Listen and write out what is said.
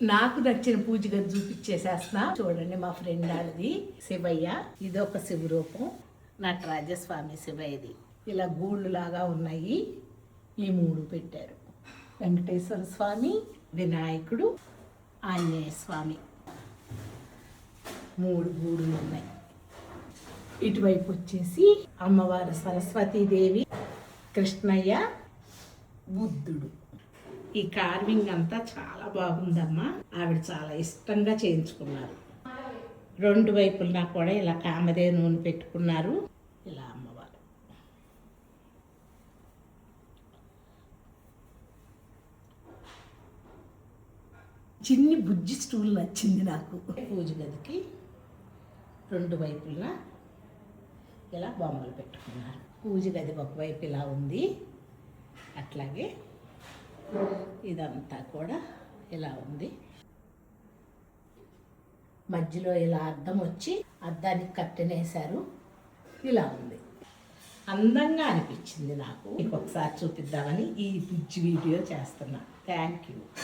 నాకు నచ్చిన పూజ గది చూపించేసేస్తున్నా. చూడండి మా ఫ్రెండ్ ఆడది శివయ్య. ఇది ఒక శివరూపం, నటరాజస్వామి శివయ్యది. ఇలా గూళ్ళు లాగా ఉన్నాయి. ఈ 3 పెట్టారు. వెంకటేశ్వర స్వామి, వినాయకుడు, ఆంజనేయ స్వామి 3 గూడులు ఉన్నాయి. ఇటువైపు వచ్చేసి అమ్మవారు సరస్వతీదేవి, కృష్ణయ్య, బుద్ధుడు. ఈ కార్వింగ్ అంతా చాలా బాగుందమ్మా. ఆవిడ చాలా ఇష్టంగా చేయించుకున్నారు. 2 వైపులా కూడా ఇలా కామదేవి నూనె పెట్టుకున్నారు. ఇలా అమ్మవారు. చిన్ని బుజ్జి స్టూల్ నచ్చింది నాకు. పూజ గదికి 2 వైపులా ఇలా బొమ్మలు పెట్టుకున్నారు. పూజ గది ఒకవైపు ఇలా ఉంది, అట్లాగే ఇదంతా కూడా ఇలా ఉంది. మధ్యలో ఇలా అద్దం వచ్చి అద్దానికి కట్టెనేశారు. ఇలా ఉంది. అందంగా అనిపించింది నాకు. ఇంకొకసారి చూపిద్దామని ఈ బుజ్జి వీడియో చేస్తున్నా. Thank you.